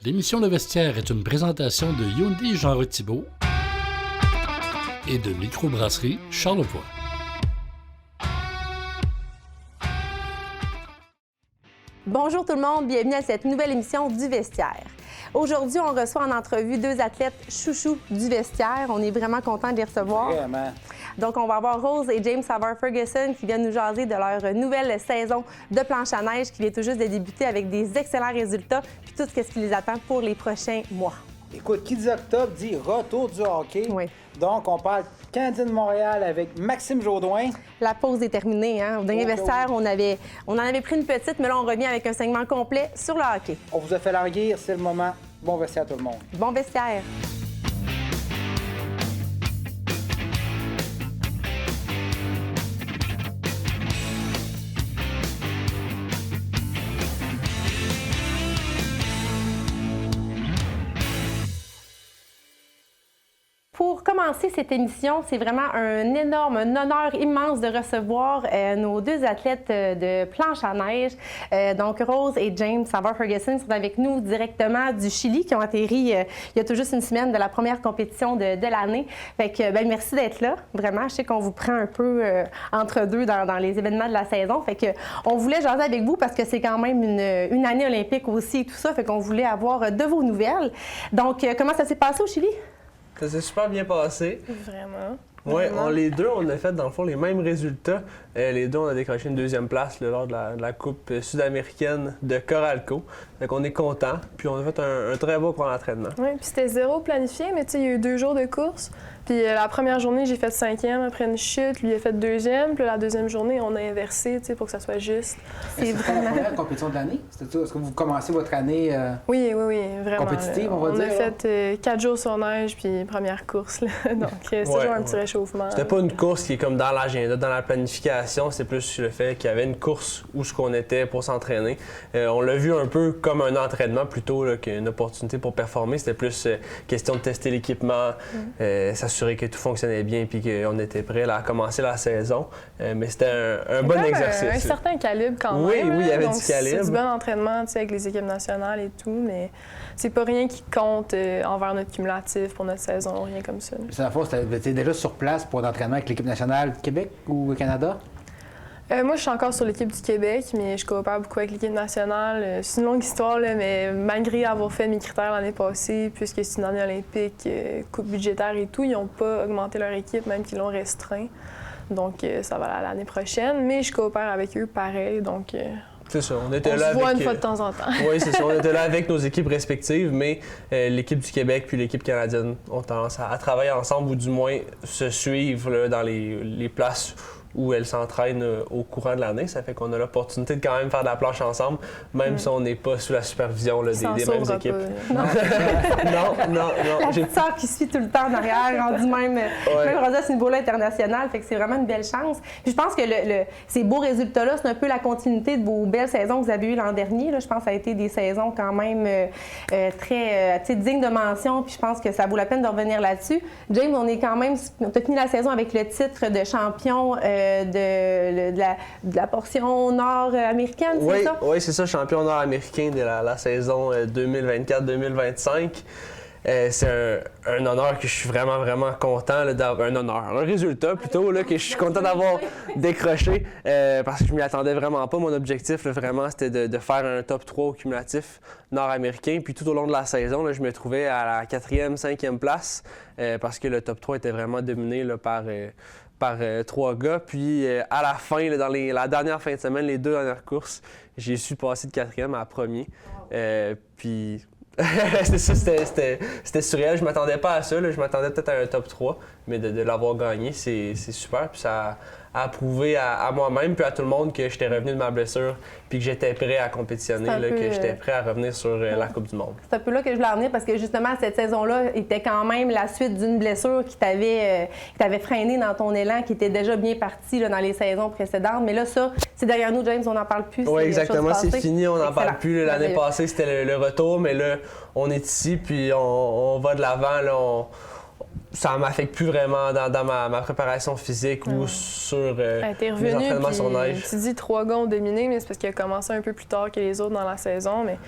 L'émission Le Vestiaire est une présentation de Hyundai Jean Thibault et de Microbrasserie Charlevoix. Bonjour tout le monde, bienvenue à cette nouvelle émission du Vestiaire. Aujourd'hui, on reçoit en entrevue deux athlètes chouchous du vestiaire. On est vraiment contents de les recevoir. Vraiment. Donc, on va avoir Rose et James Savard-Ferguson qui viennent nous jaser de leur nouvelle saison de planche à neige qui vient tout juste de débuter avec des excellents résultats puis tout ce qui les attend pour les prochains mois. Écoute, qui dit octobre dit retour du hockey. Oui. Donc, on parle Canadien de Montréal avec Maxime Jodoin. La pause est terminée. Au dernier vestiaire, on en avait pris une petite, mais là, on revient avec un segment complet sur le hockey. On vous a fait languir, c'est le moment. Bon vestiaire à tout le monde. Bon vestiaire. Pour commencer cette émission, c'est vraiment un honneur immense de recevoir nos deux athlètes de planche à neige. Donc, Rose et James Savard-Ferguson sont avec nous directement du Chili, qui ont atterri il y a tout juste une semaine de la première compétition de l'année. Fait que, merci d'être là. Vraiment, je sais qu'on vous prend un peu entre deux dans les événements de la saison. Fait que, on voulait jaser avec vous parce que c'est quand même une année olympique aussi et tout ça. Fait qu'on voulait avoir de vos nouvelles. Donc, comment ça s'est passé au Chili? Ça s'est super bien passé. Vraiment. Oui, les deux, on a fait dans le fond les mêmes résultats. Les deux, on a décroché une deuxième place lors de la Coupe sud-américaine de Coralco. Donc on est contents. Puis on a fait un très beau camp d'entraînement. Oui, puis c'était zéro planifié, mais tu sais, il y a eu 2 jours de course. Puis la première journée, j'ai fait 5e après une chute. Lui, il a fait 2e. Puis la deuxième journée, on a inversé, tu sais, pour que ça soit juste. C'est vraiment la première compétition de l'année? Est-ce que vous commencez votre année Oui, vraiment. compétitive, on va dire? On a fait 4 jours sur neige, puis première course. Là. Donc, c'est toujours un petit réchauffement. C'était pas une course qui est comme dans l'agenda, dans la planification. C'est plus le fait qu'il y avait une course où on était pour s'entraîner. On l'a vu un peu comme un entraînement plutôt qu'une opportunité pour performer. C'était plus question de tester l'équipement, s'assurer que tout fonctionnait bien puis qu'on était prêt à commencer la saison. Mais c'était un bon exercice. Un certain calibre quand même. Oui, il y avait donc, du calibre. C'est du bon entraînement avec les équipes nationales et tout, mais c'est pas rien qui compte envers notre cumulatif pour notre saison, rien comme ça. C'est la fois, tu étais déjà sur place pour l'entraînement avec l'équipe nationale du Québec ou Canada? Moi, je suis encore sur l'équipe du Québec, mais je coopère beaucoup avec l'équipe nationale. C'est une longue histoire, là, mais malgré avoir fait mes critères l'année passée, puisque c'est une année olympique, coupe budgétaire et tout, ils n'ont pas augmenté leur équipe, même qu'ils l'ont restreint. Donc, ça va aller l'année prochaine, mais je coopère avec eux pareil, donc... C'est ça, on était là se voit avec... une fois de temps en temps. Oui, c'est ça, on était là avec nos équipes respectives, mais l'équipe du Québec puis l'équipe canadienne ont tendance à travailler ensemble ou du moins se suivre là, dans les places où elles s'entraînent au courant de l'année. Ça fait qu'on a l'opportunité de quand même faire de la planche ensemble, même si on n'est pas sous la supervision là, des mêmes équipes. Non. non. La petite sœur qui suit tout le temps en arrière, rendu même rendu à ce niveau-là international, fait que c'est vraiment une belle chance. Puis je pense que ces beaux résultats-là, c'est un peu la continuité de vos belles saisons que vous avez eues l'an dernier. Là. Je pense que ça a été des saisons quand même très dignes de mention, puis je pense que ça vaut la peine de revenir là-dessus. James, on a fini la saison avec le titre de champion de la portion nord-américaine, c'est ça? Oui, c'est ça, champion nord-américain de la saison 2024-2025. C'est un honneur que je suis vraiment content d'avoir. Un résultat plutôt là, que je suis content d'avoir décroché parce que je m'y attendais vraiment pas. Mon objectif, là, vraiment, c'était de faire un top 3 au cumulatif nord-américain. Puis tout au long de la saison, là, je me trouvais à la 4e, 5e place parce que le top 3 était vraiment dominé là, par 3 gars. Puis à la fin, là, dans la dernière fin de semaine, les 2 dernières courses, j'ai su passer de 4e à 1er. Puis c'était surréel. Je m'attendais pas à ça. Là. Je m'attendais peut-être à un top 3, mais de l'avoir gagné, c'est super. Puis ça a prouvé à moi-même puis à tout le monde que j'étais revenu de ma blessure puis que j'étais prêt à compétitionner, que j'étais prêt à revenir sur la Coupe du Monde. C'est un peu là que je voulais en venir parce que justement, cette saison-là était quand même la suite d'une blessure qui t'avait freiné dans ton élan, qui était déjà bien parti là, dans les saisons précédentes. Mais là, ça, c'est derrière nous, James, on n'en parle plus. Oui, exactement, c'est fini, on n'en parle plus. L'année passée, c'était le retour, mais là, on est ici puis on va de l'avant. ça m'affecte plus vraiment dans ma préparation physique ou sur T'es mes revenu, entraînements sur neige. tu dis 3 gars ont dominé, mais c'est parce qu'il a commencé un peu plus tard que les autres dans la saison. Mais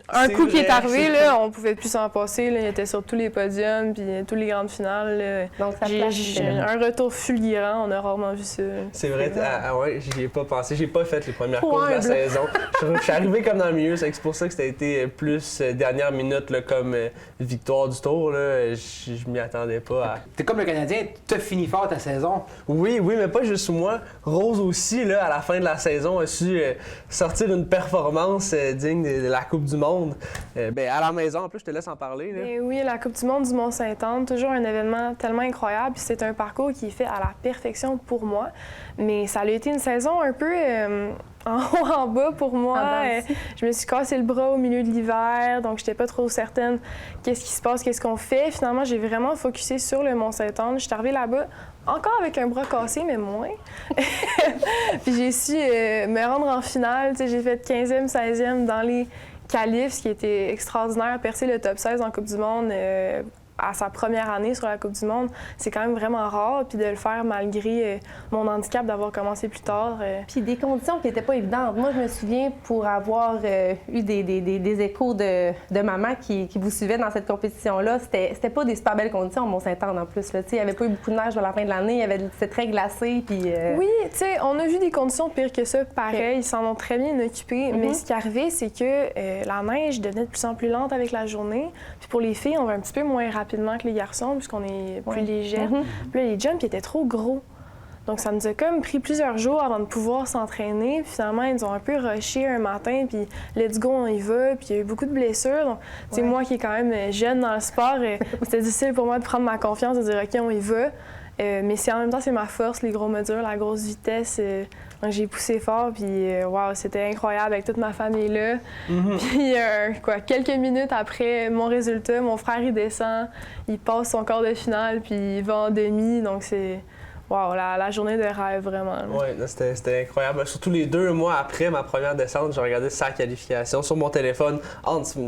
un C'est coup qui est vrai, arrivé, c'est là, on pouvait plus s'en passer. Là. Il était sur tous les podiums, puis toutes les grandes finales. Là. Donc, ça J'ai place, un retour fulgurant, on a rarement vu ça. C'est vrai, ouais, j'y ai pas pensé. J'ai pas fait les premières Trop courses de la humble. saison. Je suis arrivé comme dans le milieu, c'est pour ça que ça a été plus dernière minute là, comme victoire du tour. Là. Je m'y attendais pas à. T'es comme le Canadien, t'as fini fort ta saison. Oui, mais pas juste moi. Rose aussi, là, à la fin de la saison, a su sortir une performance digne de la Coupe du Monde. À la maison, en plus, je te laisse en parler. Là. Et oui, la Coupe du monde du Mont-Saint-Anne, toujours un événement tellement incroyable. Puis c'est un parcours qui est fait à la perfection pour moi. Mais ça a été une saison un peu en haut, en bas pour moi. Je me suis cassé le bras au milieu de l'hiver, donc j'étais pas trop certaine qu'est-ce qui se passe, qu'est-ce qu'on fait. Finalement, j'ai vraiment focusé sur le Mont-Saint-Anne. Je suis arrivée là-bas encore avec un bras cassé, mais moins. Puis j'ai su me rendre en finale. Tu sais, j'ai fait 15e, 16e dans les qualifs, ce qui était extraordinaire. Percer le top 16 en Coupe du monde à sa première année sur la Coupe du monde, c'est quand même vraiment rare. Puis de le faire malgré mon handicap, d'avoir commencé plus tard. Puis des conditions qui n'étaient pas évidentes. Moi, je me souviens, pour avoir eu des échos de maman qui vous suivait dans cette compétition-là, c'était pas des super belles conditions au Mont-Saint-Anne en plus. Là. Il n'y avait pas eu beaucoup de neige à la fin de l'année, c'était très glacé. Puis, Oui, tu sais, on a vu des conditions pires que ça, pareil. Ils s'en ont très bien occupés. Mais ce qui arrivait, c'est que la neige devenait de plus en plus lente avec la journée. Puis pour les filles, on va un petit peu moins rapidement que les garçons, puisqu'on est plus légère. Puis là, les jumps étaient trop gros. Donc, ça nous a comme pris plusieurs jours avant de pouvoir s'entraîner. Puis finalement, ils nous ont un peu rushé un matin, puis let's go, on y va. Puis il y a eu beaucoup de blessures. Donc, tu sais, moi qui est quand même jeune dans le sport, c'était difficile pour moi de prendre ma confiance, de dire, OK, on y va. Mais en même temps, c'est ma force, les gros modules, la grosse vitesse. Donc, j'ai poussé fort, puis wow, c'était incroyable avec toute ma famille là. Puis quelques minutes après mon résultat, mon frère, il descend, il passe son quart de finale, puis il va en demi. Donc, c'est wow, la journée de rêve, vraiment. Oui, c'était incroyable. Surtout les 2 mois après ma première descente, j'ai regardé sa qualification sur mon téléphone.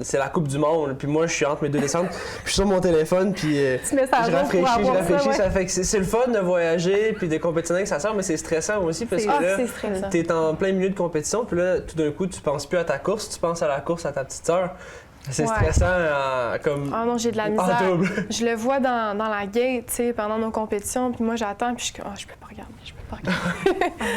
C'est la Coupe du Monde, puis moi, je suis entre mes 2 descentes. Puis je suis sur mon téléphone, puis je rafraîchis. Ça fait que c'est le fun de voyager, puis de compétitionner avec sa sœur, mais c'est stressant aussi, parce que là, t'es en plein milieu de compétition, puis là, tout d'un coup, tu penses plus à ta course, tu penses à la course à ta petite sœur. C'est stressant comme. Ah non, j'ai de la misère. En double. Je le vois dans la gate, tu sais, pendant nos compétitions, puis moi j'attends, puis je suis comme, je peux pas regarder.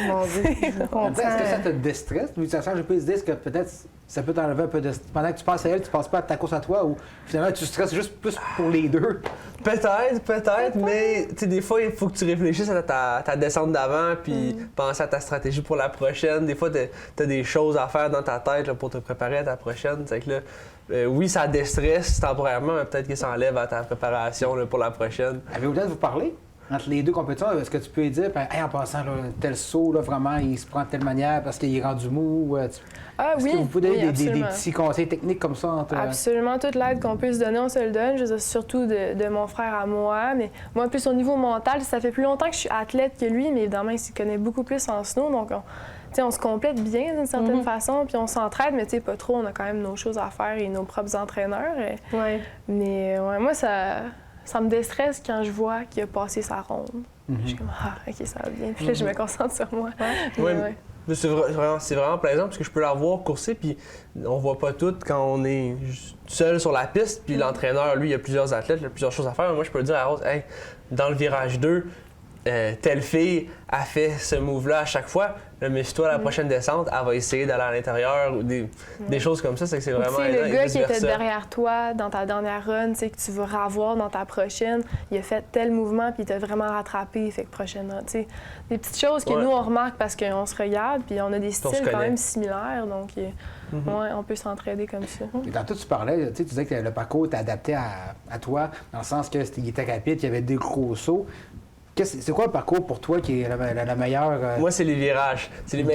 Mon Dieu, je comprends. Est-ce que ça te déstresse? J'ai pas idée, est-ce que peut-être ça peut t'enlever un peu de. Pendant que tu penses à elle, tu penses pas à ta course à toi, ou finalement tu stresses juste plus pour les deux? Peut-être, mais tu sais, des fois, il faut que tu réfléchisses à ta descente d'avant, puis penser à ta stratégie pour la prochaine. Des fois, t'as des choses à faire dans ta tête là, pour te préparer à ta prochaine. C'est que là, oui, ça déstresse temporairement, mais peut-être que ça enlève à ta préparation là, pour la prochaine. Avez-vous le temps de vous parler? Entre les deux compétitions, est-ce que tu peux lui dire, hey, en passant, là, tel saut, là, vraiment, il se prend de telle manière parce qu'il est rendu mou? Est-ce que vous pouvez donner des petits conseils techniques comme ça? Absolument, toute l'aide qu'on peut se donner, on se le donne. Je veux dire, surtout de mon frère à moi. Mais moi, plus au niveau mental, ça fait plus longtemps que je suis athlète que lui, mais évidemment, il s'y connaît beaucoup plus en snow. Donc, on se complète bien d'une certaine façon, puis on s'entraide, mais pas trop. On a quand même nos choses à faire et nos propres entraîneurs. Mais moi, ça me déstresse quand je vois qu'il a passé sa ronde. Je suis comme, OK, ça va bien. Puis là, je me concentre sur moi. C'est vraiment plaisant parce que je peux la voir courser, puis on voit pas tout quand on est seul sur la piste, puis l'entraîneur, lui, il y a plusieurs athlètes, il a plusieurs choses à faire. Moi, je peux dire à Rose, hey, dans le virage 2, telle fille a fait ce move-là à chaque fois. Mais toi, la prochaine descente, elle va essayer d'aller à l'intérieur ou des choses comme ça. C'est que c'est vraiment le gars qui était derrière toi dans ta dernière run, que tu veux revoir dans ta prochaine, il a fait tel mouvement puis il t'a vraiment rattrapé. Fait que prochaine run, des petites choses que nous, on remarque parce qu'on se regarde puis on a des styles quand même similaires. Donc, on peut s'entraider comme ça. Et tantôt, tu parlais, tu disais que le parcours était adapté à toi, dans le sens qu'il était rapide, il y avait des gros sauts. C'est quoi le parcours pour toi qui est la meilleure? Moi, c'est les virages.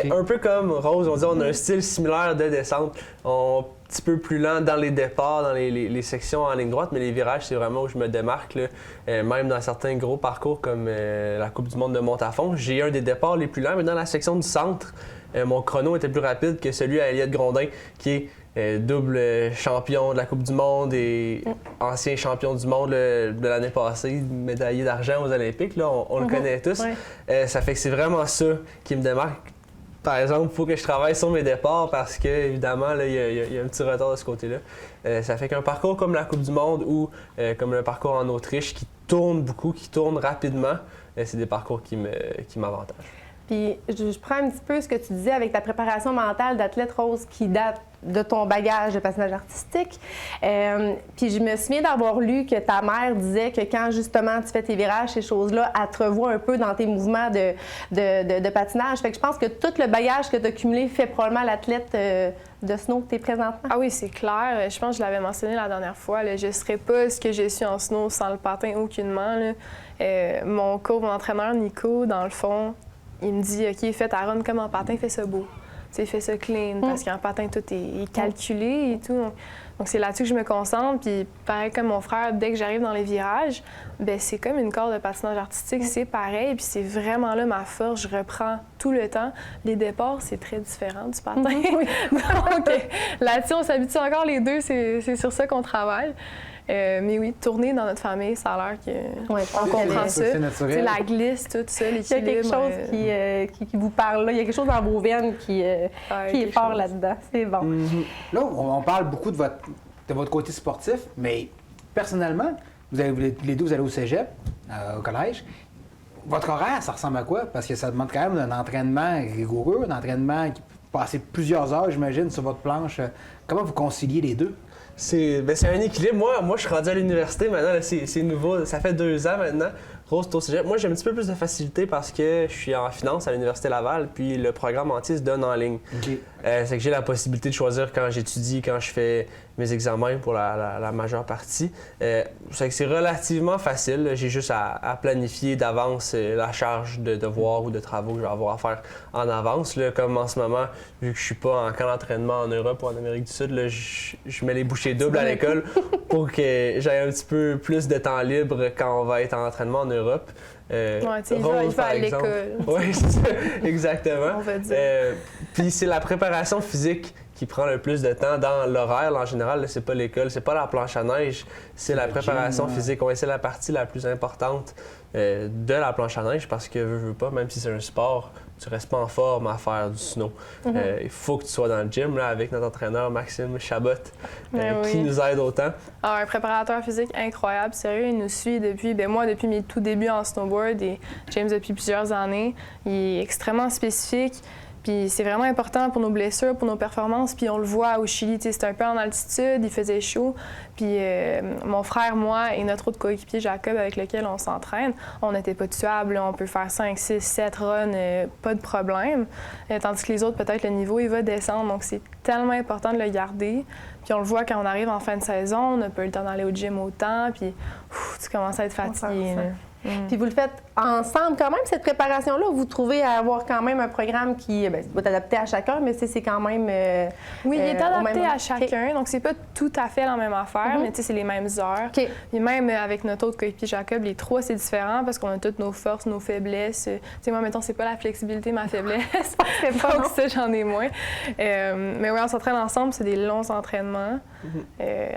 Un peu comme Rose, on a un style similaire de descente. Un petit peu plus lent dans les départs, dans les sections en ligne droite, mais les virages, c'est vraiment où je me démarque. Là. Même dans certains gros parcours comme la Coupe du monde de Montafon, j'ai un des départs les plus lents, mais dans la section du centre, mon chrono était plus rapide que celui à Elliott Grondin, qui est double champion de la Coupe du Monde et ancien champion du monde de l'année passée, médaillé d'argent aux Olympiques, là, on le connaît tous. Ça fait que c'est vraiment ça qui me démarque. Par exemple, il faut que je travaille sur mes départs parce que, évidemment, il y a un petit retard de ce côté-là. Ça fait qu'un parcours comme la Coupe du Monde ou comme le parcours en Autriche qui tourne beaucoup, qui tourne rapidement, c'est des parcours qui m'avantagent. Puis je prends un petit peu ce que tu disais avec ta préparation mentale d'athlète Rose qui date de ton bagage de patinage artistique. Puis je me souviens d'avoir lu que ta mère disait que quand justement tu fais tes virages, ces choses-là, elle te revoit un peu dans tes mouvements de patinage. Fait que je pense que tout le bagage que tu as cumulé fait probablement l'athlète de snow que tu es présentement. Ah oui, c'est clair. Je pense que je l'avais mentionné la dernière fois. Là, je ne serais pas ce que je suis en snow sans le patin aucunement. Là. Mon entraîneur, Nico, dans le fond, il me dit « OK, fais ta run comme en patin, fais ça beau. » Tu sais, fais ça clean, parce qu'en patin, tout est calculé et tout. Donc, c'est là-dessus que je me concentre. Puis, pareil comme mon frère, dès que j'arrive dans les virages, bien, c'est comme une corde de patinage artistique, c'est pareil. Puis, c'est vraiment là ma force. Je reprends tout le temps. Les départs, c'est très différent du patin. Donc, là-dessus, on s'habitue encore les deux. C'est sur ça qu'on travaille. Mais oui, tourner dans notre famille, ça a l'air qu'on comprend ça. C'est la glisse, tout ça, l'équilibre. Il y a quelque chose qui vous parle là. Il y a quelque chose dans vos veines qui est fort là-dedans. C'est bon. Là, on parle beaucoup de votre côté sportif, mais personnellement, les deux, vous allez au cégep, au collège. Votre horaire, ça ressemble à quoi? Parce que ça demande quand même un entraînement rigoureux, un entraînement qui peut passer plusieurs heures, j'imagine, sur votre planche. Comment vous conciliez les deux? C'est un équilibre. Moi, je suis rendu à l'université maintenant. C'est nouveau. Ça fait 2 ans maintenant. Rose, au cégep. Moi, j'ai un petit peu plus de facilité parce que je suis en finance à l'Université Laval, puis le programme entier se donne en ligne. Okay. C'est que j'ai la possibilité de choisir quand j'étudie, quand je fais mes examens pour la majeure partie. C'est que c'est relativement facile. J'ai juste à planifier d'avance la charge de devoirs ou de travaux que je vais avoir à faire en avance. Là, comme en ce moment, vu que je suis pas en camp d'entraînement en Europe ou en Amérique du Sud, là, je mets les bouchées doubles à l'école pour que j'aie un petit peu plus de temps libre quand on va être en entraînement en Europe. Il va à l'école. Oui, c'est ça, exactement. On va dire. Puis c'est la préparation physique qui prend le plus de temps dans l'horaire. En général, c'est pas l'école, c'est pas la planche à neige, c'est la préparation physique. C'est la partie la plus importante de la planche à neige parce que, veux pas, même si c'est un sport, tu restes pas en forme à faire du snow. Il faut que tu sois dans le gym là, avec notre entraîneur Maxime Chabot qui nous aide autant. Un préparateur physique incroyable, sérieux, il nous suit depuis mes tout débuts en snowboard et James depuis plusieurs années. Il est extrêmement spécifique. Puis c'est vraiment important pour nos blessures, pour nos performances. Puis on le voit au Chili, c'était un peu en altitude, il faisait chaud. Puis mon frère, moi et notre autre coéquipier Jacob avec lequel on s'entraîne, on n'était pas tuables. On peut faire 5, 6, 7 runs, pas de problème. Tandis que les autres, peut-être le niveau, il va descendre. Donc c'est tellement important de le garder. Puis on le voit quand on arrive en fin de saison, on n'a pas eu le temps d'aller au gym autant. Puis tu commences à être fatigué. Puis vous le faites ensemble quand même, cette préparation-là, vous trouvez à avoir quand même un programme qui va être adapté à chacun, mais c'est quand même... oui, il est adapté à chacun, donc c'est pas tout à fait la même affaire, mais c'est les mêmes heures. Puis même avec notre autre coéquipier Jacob, les 3, c'est différent parce qu'on a toutes nos forces, nos faiblesses. Moi, mettons, c'est pas la flexibilité, ma faiblesse. Donc ça, j'en ai moins. Mais oui, on s'entraîne ensemble, c'est des longs entraînements.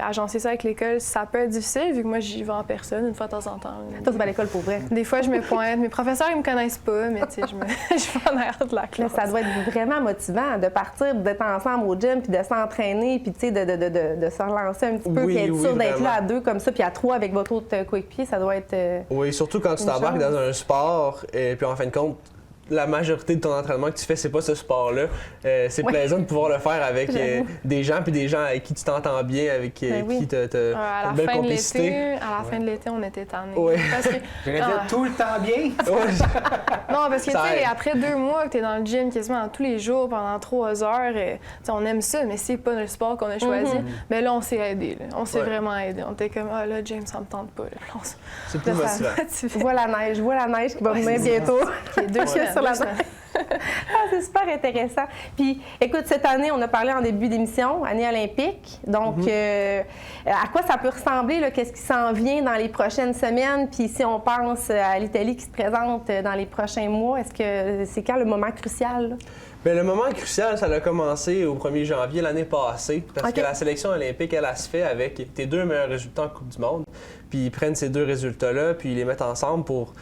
Agencer ça avec l'école, ça peut être difficile, vu que moi, j'y vais en personne une fois de temps en temps. Toi, tu vas à l'école pour vrai? Des fois, je me pointe. Mes professeurs, ils me connaissent pas, mais tu sais, je vais en arrière de la classe. Ça doit être vraiment motivant de partir, d'être ensemble au gym, puis de s'entraîner, puis tu sais, de se relancer un petit peu, puis être sûr d'être là à 2 comme ça, puis à 3 avec votre autre coéquipier, ça doit être... Oui, surtout quand tu t'embarques dans un sport, et puis en fin de compte, la majorité de ton entraînement que tu fais, c'est pas ce sport-là. C'est plaisant de pouvoir le faire avec des gens, puis des gens avec qui tu t'entends bien, avec qui tu as une belle complicité. À la fin de l'été, on était tannés. Oui. J'allais dire tout le temps bien. Non, parce que tu sais, après 2 mois que tu es dans le gym quasiment tous les jours pendant 3 heures, on aime ça, mais c'est pas le sport qu'on a choisi. Mais là, on s'est aidés. On s'est vraiment aidés. On était comme, ah là, James, ça me tente pas. C'est plus motivant. Je vois la neige qui va venir bientôt. Qui est 2 semaines. Sur la neige. Ah, c'est super intéressant. Puis, écoute, cette année, on a parlé en début d'émission, année olympique. Donc, à quoi ça peut ressembler? Là? Qu'est-ce qui s'en vient dans les prochaines semaines? Puis, si on pense à l'Italie qui se présente dans les prochains mois, est-ce que c'est quand le moment crucial? Là? Bien, le moment crucial, ça a commencé au 1er janvier l'année passée, parce que la sélection olympique, elle se fait avec tes 2 meilleurs résultats en Coupe du Monde. Puis ils prennent ces 2 résultats-là, puis ils les mettent ensemble pour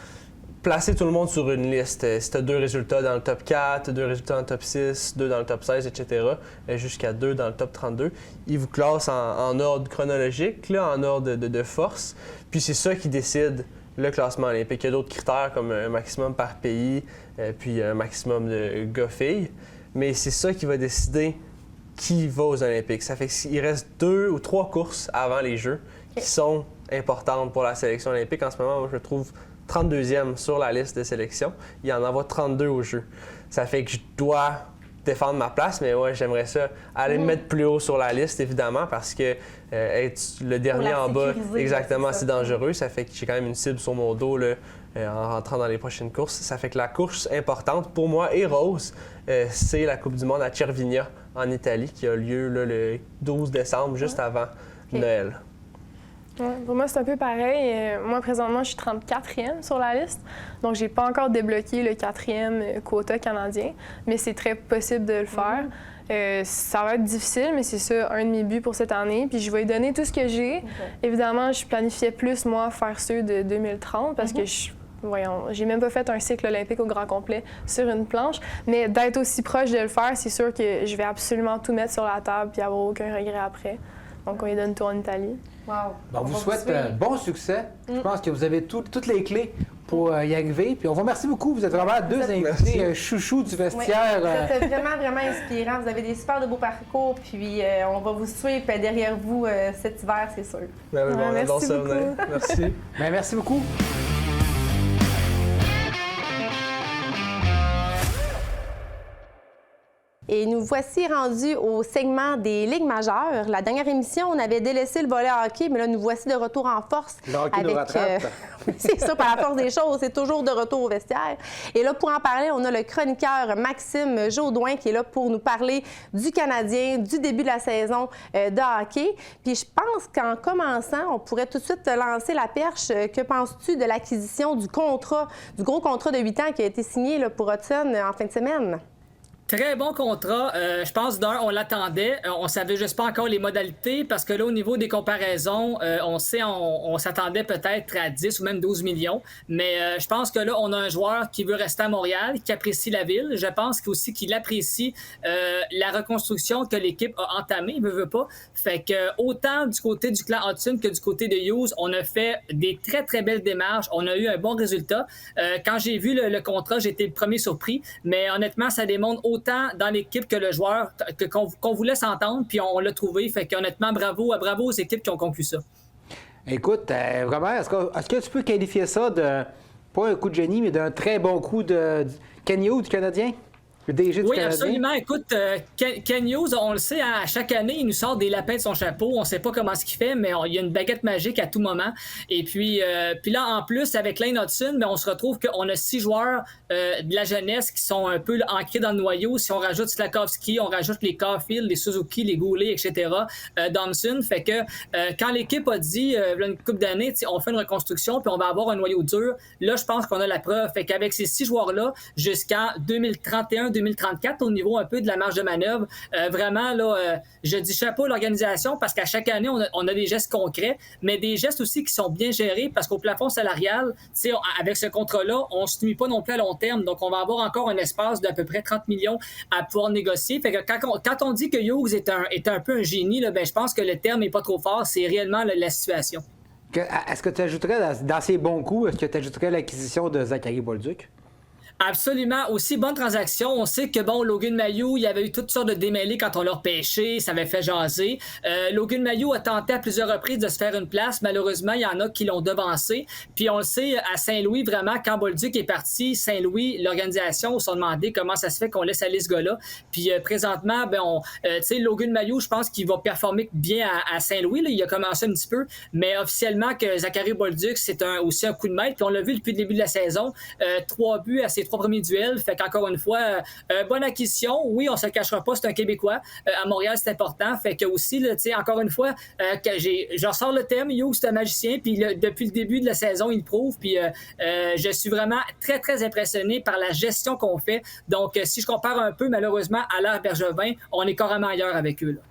placer tout le monde sur une liste. Si tu as 2 résultats dans le top 4, 2 résultats dans le top 6, 2 dans le top 16, etc., jusqu'à 2 dans le top 32, ils vous classent en ordre chronologique, là, en ordre de force. Puis c'est ça qui décide le classement olympique. Il y a d'autres critères comme un maximum par pays, puis un maximum de gars-filles. Mais c'est ça qui va décider qui va aux Olympiques. Ça fait qu'il reste 2 ou 3 courses avant les Jeux qui sont importantes pour la sélection olympique. En ce moment, moi, je me trouve 32e sur la liste de sélection. Il y en a 32 aux Jeux. Ça fait que je dois défendre ma place, mais ouais, j'aimerais ça aller me mettre plus haut sur la liste, évidemment, parce que être le dernier en bas, exactement, c'est dangereux. Ça fait que j'ai quand même une cible sur mon dos là, en rentrant dans les prochaines courses. Ça fait que la course importante pour moi et Rose, c'est la Coupe du Monde à Cervinia, en Italie, qui a lieu là, le 12 décembre, juste avant Noël. Ouais, pour moi, c'est un peu pareil. Moi, présentement, je suis 34e sur la liste. Donc, j'ai pas encore débloqué le 4e quota canadien, mais c'est très possible de le faire. Ça va être difficile, mais c'est ça, un de mes buts pour cette année. Puis je vais y donner tout ce que j'ai. Okay. Évidemment, je planifiais plus, moi, faire ceux de 2030 parce que j'ai même pas fait un cycle olympique au grand complet sur une planche. Mais d'être aussi proche de le faire, c'est sûr que je vais absolument tout mettre sur la table puis avoir aucun regret après. Donc, on y donne tout en Italie. Wow. Bon, on vous souhaite bon succès. Je pense que vous avez toutes les clés pour y arriver. Puis on vous remercie beaucoup. Vous êtes vraiment 2 invités chouchous du vestiaire. Oui. Vous êtes vraiment inspirants. Vous avez des super de beaux parcours. Puis on va vous suivre derrière vous cet hiver, c'est sûr. Ben oui, on adore ça. Merci. Ben, merci beaucoup. Et nous voici rendus au segment des Ligues majeures. La dernière émission, on avait délaissé le volet hockey, mais là, nous voici de retour en force. Le hockey nous rattrape. C'est ça, par la force des choses, c'est toujours de retour au vestiaire. Et là, pour en parler, on a le chroniqueur Maxime Jaudoin qui est là pour nous parler du Canadien, du début de la saison de hockey. Puis je pense qu'en commençant, on pourrait tout de suite te lancer la perche. Que penses-tu de l'acquisition du gros contrat de 8 ans qui a été signé là, pour Hudson en fin de semaine? Très bon contrat. Je pense on l'attendait. On savait juste pas encore les modalités parce que là, au niveau des comparaisons, on s'attendait peut-être à 10 ou même 12 millions. Mais je pense que là, on a un joueur qui veut rester à Montréal, qui apprécie la ville. Je pense aussi qu'il apprécie la reconstruction que l'équipe a entamée. Il veut pas. Fait que autant du côté du clan Hudson que du côté de Hughes, on a fait des très, très belles démarches. On a eu un bon résultat. Quand j'ai vu le contrat, j'ai été le premier surpris. Mais honnêtement, ça démontre autant dans l'équipe que le joueur qu'on voulait s'entendre, puis on l'a trouvé. Fait qu'honnêtement, bravo aux équipes qui ont conclu ça. Écoute, vraiment, est-ce que tu peux qualifier ça de, pas un coup de génie, mais d'un très bon coup de Ken Hughes, du Canadien? Le DG du Canadien? Oui, absolument. Écoute, Ken Hughes, on le sait, à chaque année, il nous sort des lapins de son chapeau. On ne sait pas comment ce qu'il fait, mais il y a une baguette magique à tout moment. Et puis là, en plus, avec Lane Hudson, on se retrouve qu'on a 6 joueurs de la jeunesse qui sont un peu ancrés dans le noyau. Si on rajoute Slakowski, on rajoute les Caulfield, les Suzuki, les Goulet, etc., Thompson. Fait que quand l'équipe a dit, une couple d'années, on fait une reconstruction, puis on va avoir un noyau dur, là, je pense qu'on a la preuve. Fait qu'avec ces 6 joueurs-là, jusqu'en 2031-2034, au niveau un peu de la marge de manœuvre, vraiment, là, je dis chapeau à l'organisation parce qu'à chaque année, on a des gestes concrets, mais des gestes aussi qui sont bien gérés parce qu'au plafond salarial, avec ce contrat-là, on ne se nuit pas non plus à long terme. Donc, on va avoir encore un espace d'à peu près 30 millions à pouvoir négocier. Fait que quand on dit que Hughes est un peu un génie, là, je pense que le terme n'est pas trop fort. C'est réellement la situation. Est-ce que tu ajouterais, dans ces bons coups, est-ce que tu ajouterais l'acquisition de Zachary Bolduc? Absolument. Aussi, bonne transaction. On sait que, Logan Mailloux, il y avait eu toutes sortes de démêlés quand on l'a repêché. Ça avait fait jaser. Logan Mailloux a tenté à plusieurs reprises de se faire une place. Malheureusement, il y en a qui l'ont devancé. Puis on le sait, à Saint-Louis, vraiment, quand Bolduc est parti, Saint-Louis, l'organisation s'est demandé comment ça se fait qu'on laisse aller ce gars-là. Puis présentement, Logan Mailloux, je pense qu'il va performer bien à Saint-Louis. Là. Il a commencé un petit peu. Mais officiellement, que Zachary Bolduc, c'est aussi un coup de maître. Puis on l'a vu depuis le début de la saison. 3 buts à ses 3 premiers duels. Fait qu'encore une fois, bonne acquisition. Oui, on se le cachera pas, c'est un Québécois. À Montréal, c'est important. Fait que aussi, là, encore une fois, je ressors le thème, Hughes, c'est un magicien, puis depuis le début de la saison, il le prouve. Puis je suis vraiment très, très impressionné par la gestion qu'on fait. Donc, si je compare un peu, malheureusement, à l'ère Bergevin, on est carrément ailleurs avec eux, là.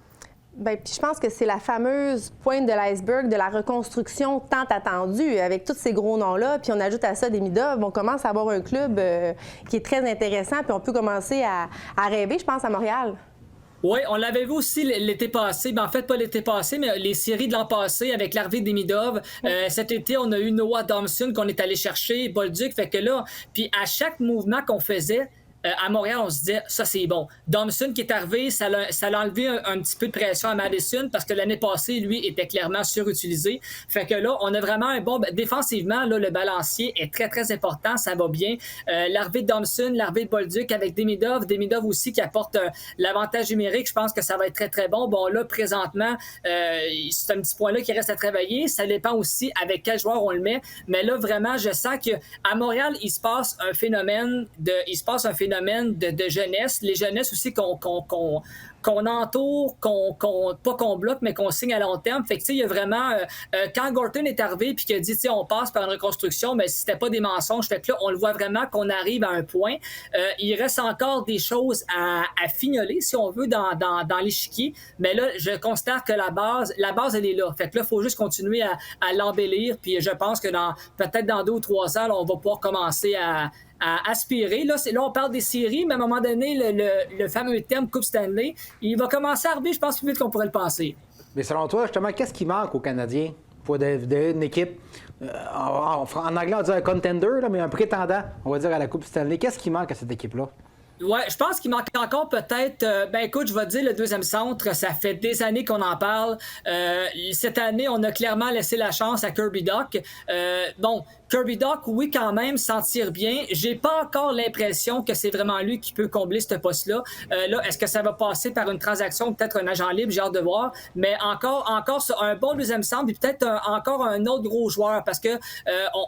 Bien, puis je pense que c'est la fameuse pointe de l'iceberg de la reconstruction tant attendue avec tous ces gros noms-là. Puis on ajoute à ça Demidov. On commence à avoir un club qui est très intéressant. Puis on peut commencer à rêver, je pense, à Montréal. Oui, on l'avait vu aussi l'été passé. Ben, en fait, pas l'été passé, mais les séries de l'an passé avec l'arrivée d'Emidov. Cet été, on a eu Noah Domson qu'on est allé chercher, Bolduc. Fait que là, puis à chaque mouvement qu'on faisait, à Montréal, on se disait, ça c'est bon. Domson qui est arrivé, ça l'a enlevé un petit peu de pression à Madison parce que l'année passée, lui, était clairement surutilisé. Fait que là, on a vraiment un bon... Défensivement, là, le balancier est très, très important. Ça va bien. L'arrivée de Domson, l'arrivée de Bolduc avec Demidov. Demidov aussi qui apporte l'avantage numérique. Je pense que ça va être très, très bon. Bon, là, présentement, c'est un petit point-là qui reste à travailler. Ça dépend aussi avec quel joueur on le met. Mais là, vraiment, je sens qu'à Montréal, il se passe un phénomène de jeunesse, les jeunesses aussi qu'on entoure, pas qu'on bloque, mais qu'on signe à long terme. Fait que, tu sais, il y a vraiment... quand Gorton est arrivé puis qu'il a dit, tu sais, on passe par une reconstruction, mais c'était pas des mensonges. Fait que là, on le voit vraiment qu'on arrive à un point. Il reste encore des choses à fignoler, si on veut, dans l'échiquier. Mais là, je constate que la base, elle est là. Fait que là, il faut juste continuer à l'embellir. Puis je pense que peut-être dans 2 ou 3 ans, là, on va pouvoir commencer à aspirer. Là, on parle des séries, mais à un moment donné, le fameux terme Coupe Stanley, il va commencer à arriver, je pense, plus vite qu'on pourrait le penser. Mais selon toi, justement, qu'est-ce qui manque aux Canadiens pour devenir une équipe, en anglais, on dit un contender, là, mais un prétendant, on va dire, à la Coupe Stanley? Qu'est-ce qui manque à cette équipe-là? Ouais, je pense qu'il manque encore peut-être... écoute, je vais te dire, le deuxième centre, ça fait des années qu'on en parle. Cette année, on a clairement laissé la chance à Kirby Dach. Kirby Dach, oui, quand même, s'en tire bien. J'ai pas encore l'impression que c'est vraiment lui qui peut combler ce poste-là. Là, est-ce que ça va passer par une transaction, peut-être un agent libre, j'ai hâte de voir. Mais encore un bon deuxième centre, puis peut-être encore un autre gros joueur, parce que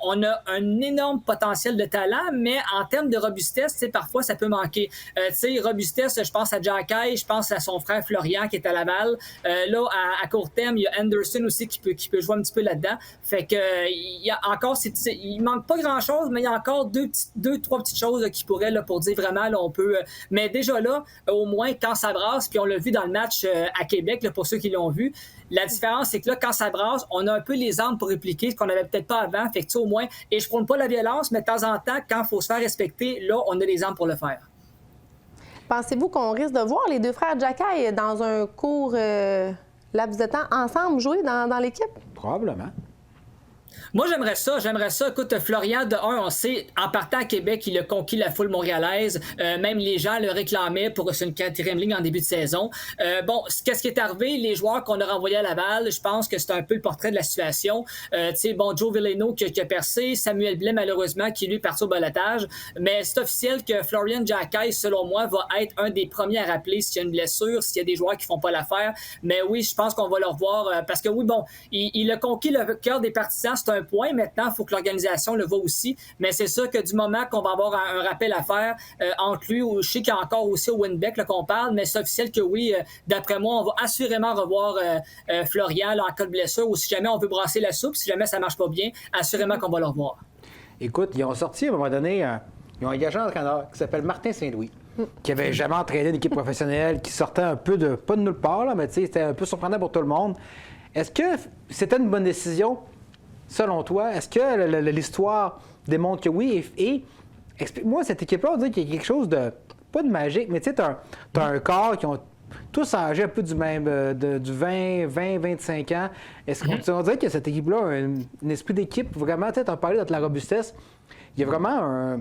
on a un énorme potentiel de talent, mais en termes de robustesse, tu sais, parfois, ça peut manquer. Tu sais, robustesse, je pense à Jacky, je pense à son frère Florian qui est à Laval. Là, à court terme, il y a Anderson aussi qui peut jouer un petit peu là-dedans. Fait que il y a encore, il manque pas grand-chose, mais il y a encore deux, trois petites choses qui pourraient, là, pour dire vraiment, là, on peut... mais déjà là, au moins, quand ça brasse, puis on l'a vu dans le match à Québec, là, pour ceux qui l'ont vu, la différence, c'est que là, quand ça brasse, on a un peu les armes pour répliquer, ce qu'on n'avait peut-être pas avant. Fait que, tu sais, au moins, et je prône pas la violence, mais de temps en temps, quand il faut se faire respecter, là, on a les armes pour le faire. Pensez-vous qu'on risque de voir les deux frères Jacky dans un court laps de temps ensemble jouer dans l'équipe? Probablement. Moi, j'aimerais ça. Écoute, Florian, de un, on sait, en partant à Québec, il a conquis la foule montréalaise. Même les gens le réclamaient pour une 4e ligne en début de saison. Qu'est-ce qui est arrivé? Les joueurs qu'on a renvoyés à Laval, je pense que c'est un peu le portrait de la situation. Tu sais, Joe Villano qui a percé, Samuel Blais, malheureusement, qui lui est parti au balotage. Mais c'est officiel que Florian Jacky, selon moi, va être un des premiers à rappeler s'il y a une blessure, s'il y a des joueurs qui font pas l'affaire. Mais oui, je pense qu'on va le revoir parce que oui, il a conquis le cœur des partisans. C'est un point. Maintenant, il faut que l'organisation le voit aussi. Mais c'est sûr que du moment qu'on va avoir un rappel à faire entre lui, ou je sais qu'il y a encore aussi au Winbeck là, qu'on parle, mais c'est officiel que oui, d'après moi, on va assurément revoir Florian là, en cas de blessure, ou si jamais on veut brasser la soupe, si jamais ça marche pas bien, assurément qu'on va le revoir. Écoute, ils ont sorti à un moment donné, ils ont engagé un entraîneur qui s'appelle Martin Saint-Louis, qui avait jamais entraîné une équipe professionnelle, qui sortait un peu pas de nulle part, là, mais tu sais, c'était un peu surprenant pour tout le monde. Est-ce que c'était une bonne décision? Selon toi, est-ce que l'histoire démontre que oui? Et explique-moi, cette équipe-là, on dirait qu'il y a quelque chose de, pas de magique, mais tu sais, t'as un corps qui ont tous âgés un peu du même, du 20-25 ans. Est-ce qu'on dirait que cette équipe-là a un esprit d'équipe vraiment, tu sais, t'en parlais de la robustesse, il y a vraiment un...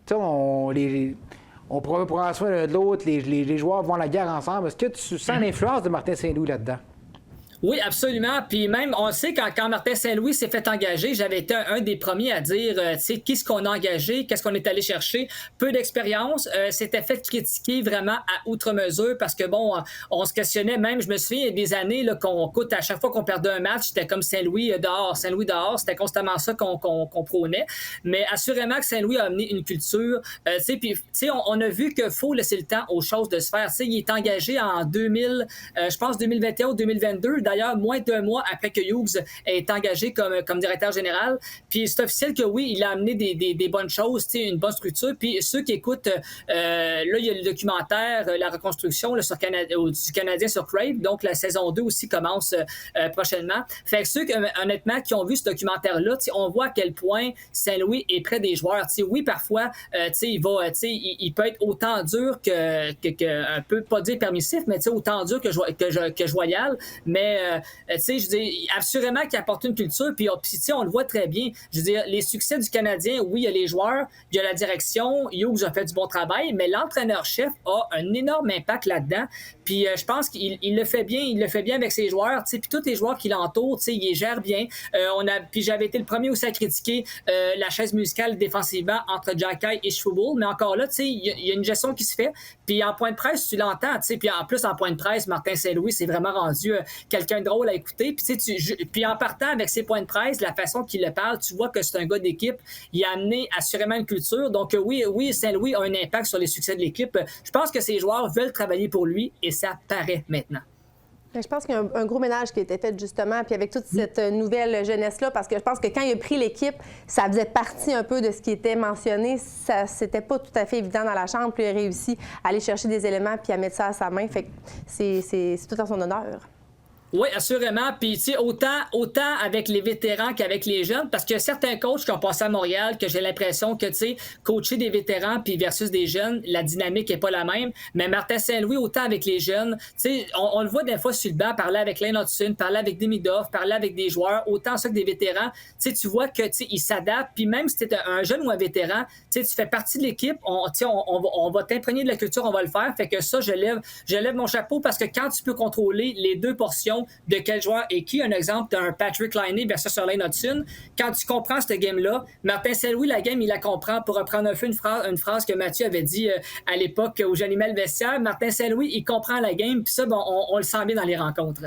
Tu sais, on prend soin l'un de l'autre, les joueurs vont à la guerre ensemble. Est-ce que tu sens l'influence de Martin Saint-Louis là-dedans? Oui, absolument. Puis même, on sait, quand Martin Saint-Louis s'est fait engager, j'avais été un des premiers à dire, tu sais, qu'est-ce qu'on a engagé, qu'est-ce qu'on est allé chercher. Peu d'expérience, s'était fait critiquer vraiment à outre mesure parce que, bon, on se questionnait même, je me souviens, il y a des années là, qu'on coûte à chaque fois qu'on perdait un match, c'était comme Saint-Louis dehors, Saint-Louis dehors, c'était constamment ça qu'on prônait. Mais assurément que Saint-Louis a amené une culture, tu sais, puis, tu sais, on a vu qu'il faut laisser le temps aux choses de se faire. Tu sais, il est engagé en 2000, je pense 2021 ou 2022. D'ailleurs, moins d'un mois après que Hughes est engagé comme directeur général. Puis c'est officiel que oui, il a amené des bonnes choses, une bonne structure. Puis ceux qui écoutent, là, il y a le documentaire La reconstruction là, du Canadien sur Crave. Donc la saison 2 aussi commence prochainement. Fait que ceux, honnêtement, qui ont vu ce documentaire-là, on voit à quel point Saint-Louis est près des joueurs. Oui, parfois, il peut être autant dur un peu, pas dire permissif, mais autant dur que joyal. Mais je veux dire, assurément qu'il apporte une culture, puis on le voit très bien. Je veux dire, les succès du Canadien, oui, il y a les joueurs, il y a la direction, Hughes a fait du bon travail, mais l'entraîneur-chef a un énorme impact là-dedans. Puis je pense qu'il le fait bien avec ses joueurs, puis tous les joueurs qui l'entourent, il les gère bien. Puis j'avais été le premier aussi à critiquer la chaise musicale défensivement entre Xhekaj et Schwebel, mais encore là, il y a une gestion qui se fait. Puis en point de presse, tu l'entends, puis en plus en point de presse, Martin Saint-Louis c'est vraiment rendu quelqu'un de drôle à écouter. Puis en partant avec ses points de presse, la façon qu'il le parle, tu vois que c'est un gars d'équipe. Il a amené assurément une culture. Donc oui, Saint-Louis a un impact sur les succès de l'équipe. Je pense que ses joueurs veulent travailler pour lui et ça paraît maintenant. Je pense qu'il y a un gros ménage qui a été fait justement, puis avec toute cette nouvelle jeunesse-là, parce que je pense que quand il a pris l'équipe, ça faisait partie un peu de ce qui était mentionné. C'était pas tout à fait évident dans la chambre, puis il a réussi à aller chercher des éléments puis à mettre ça à sa main. Fait que c'est tout en son honneur. Oui, assurément. Puis, tu sais, autant avec les vétérans qu'avec les jeunes, parce qu'il y a certains coachs qui ont passé à Montréal que j'ai l'impression que, tu sais, coacher des vétérans puis versus des jeunes, la dynamique n'est pas la même. Mais Martin Saint-Louis, autant avec les jeunes, tu sais, on le voit des fois sur le banc, parler avec Lane Hudson, parler avec Demidov, parler avec des joueurs, autant ça que des vétérans. Tu sais, tu vois que, tu sais, ils s'adaptent. Puis même si tu es un jeune ou un vétéran, tu sais, tu fais partie de l'équipe, on va t'imprégner de la culture, on va le faire. Fait que ça, je lève mon chapeau parce que quand tu peux contrôler les deux portions de quel joueur et qui. Un exemple, tu as un Patrick Laine versus Lane Hudson. Quand tu comprends cette game-là, Martin Saint-Louis, la game, il la comprend. Pour reprendre un peu une phrase que Mathieu avait dit à l'époque où j'animais le vestiaire, Martin Saint-Louis, il comprend la game, puis ça, bon, on le sent bien dans les rencontres.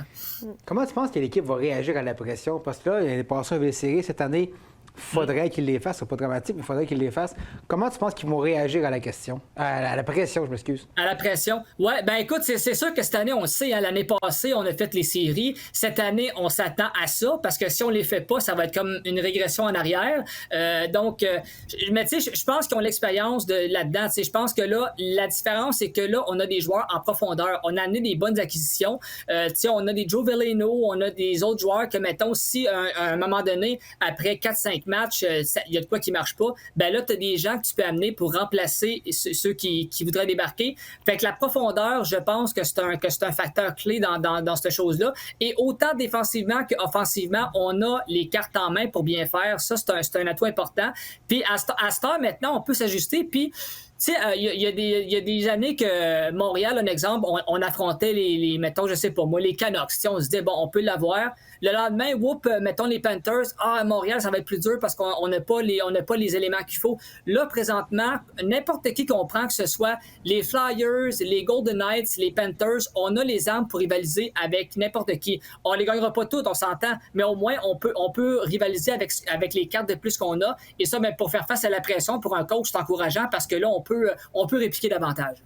Comment tu penses que l'équipe va réagir à la pression? Parce que là, il est passé un série cette année. Faudrait qu'il les fasse. C'est pas dramatique, mais il faudrait qu'il les fasse. Comment tu penses qu'ils vont réagir à la question? À la pression, je m'excuse. À la pression? Ouais, ben écoute, c'est sûr que cette année, on le sait, hein, l'année passée, on a fait les séries. Cette année, on s'attend à ça, parce que si on les fait pas, ça va être comme une régression en arrière. Mais tu sais, je pense qu'ils ont l'expérience là-dedans. Je pense que là, la différence, c'est que là, on a des joueurs en profondeur. On a amené des bonnes acquisitions. Tu sais, on a des Joe Veleno, on a des autres joueurs que, mettons, si à un moment donné, après 4-5 matchs, il y a de quoi qui marche pas, ben là, tu as des gens que tu peux amener pour remplacer ceux qui voudraient débarquer. Fait que la profondeur, je pense que c'est un facteur clé dans cette chose-là. Et autant défensivement qu'offensivement, on a les cartes en main pour bien faire. Ça, c'est un atout important. Puis à cette heure, maintenant, on peut s'ajuster. Puis tu sais, il y a des années que Montréal, un exemple, on affrontait mettons, je sais pas moi, les Canucks. T'sais, on se disait, bon, on peut l'avoir. Le lendemain, mettons les Panthers. À Montréal, ça va être plus dur parce qu'on n'a pas les éléments qu'il faut. Là, présentement, n'importe qui comprend que ce soit les Flyers, les Golden Knights, les Panthers, on a les armes pour rivaliser avec n'importe qui. On les gagnera pas toutes, on s'entend, mais au moins, on peut rivaliser avec les cartes de plus qu'on a. Et ça, ben, pour faire face à la pression, pour un coach, c'est encourageant parce que là, on peut répliquer davantage.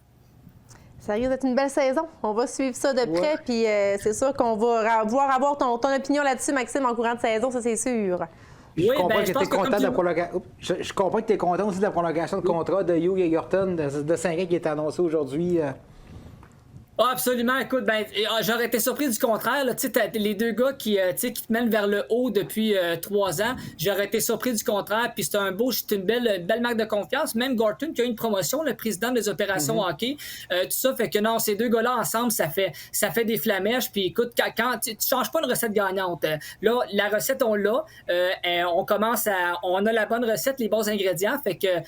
Ça risque d'être une belle saison. On va suivre ça de près, puis c'est sûr qu'on va vouloir avoir ton opinion là-dessus, Maxime, en courant de saison, ça c'est sûr. Je comprends que tu es content de la prolongation. Je comprends que tu es content aussi de la prolongation de contrat de Hugh Egerton de 5 ans qui est annoncé aujourd'hui. Ah, absolument. Écoute, j'aurais été surpris du contraire. Tu sais, les deux gars qui te mènent vers le haut depuis 3 ans, j'aurais été surpris du contraire. Puis c'est une belle marque de confiance. Même Gorton qui a eu une promotion, le président des opérations hockey, tout ça fait que non, ces deux gars-là ensemble, ça fait des flamèches. Puis écoute, quand tu changes pas une recette gagnante, là, la recette on l'a, on a la bonne recette, les bons ingrédients. Fait que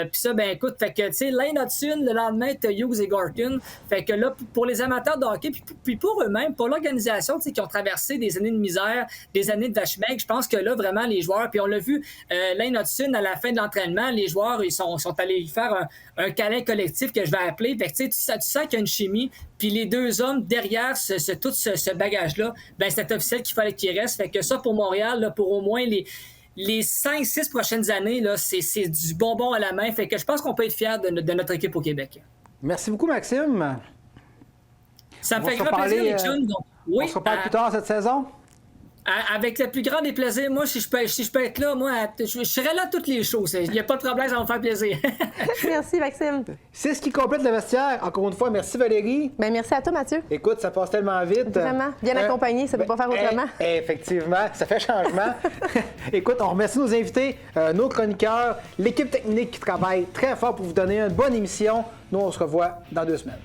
puis ça, ben écoute, fait que tu sais, Lane Hudson, le lendemain, t'as Hughes et Gorton. Fait que là, pour les amateurs de hockey, puis pour eux-mêmes, pour l'organisation, tu sais, qui ont traversé des années de misère, des années de vache maigre, je pense que là, vraiment, les joueurs, puis on l'a vu, Lane Hudson, à la fin de l'entraînement, les joueurs, ils sont allés y faire un câlin collectif que je vais appeler. Fait que, tu sais, tu sens qu'il y a une chimie, puis les deux hommes derrière tout ce bagage-là, ben c'est officiel qu'il fallait qu'il reste. Fait que ça, pour Montréal, là, pour au moins les 5-6 prochaines années, là, c'est du bonbon à la main. Fait que je pense qu'on peut être fiers de notre équipe au Québec. Merci beaucoup, Maxime. Ça me On va fait se grand plaisir, reparler, les jeunes. Donc, oui, on se reparle plus tard cette saison? Avec le plus grand des plaisirs. Moi, si je peux être là, moi, je serai là toutes les choses. Il n'y a pas de problème, ça va me faire plaisir. Merci, Maxime. C'est ce qui complète le vestiaire. Encore une fois, merci Valérie. Ben, merci à toi, Mathieu. Écoute, ça passe tellement vite. Vraiment. Bien accompagné, ça ne peut pas faire autrement. Effectivement, ça fait changement. Écoute, on remercie nos invités, nos chroniqueurs, l'équipe technique qui travaille très fort pour vous donner une bonne émission. Nous, on se revoit dans 2 semaines.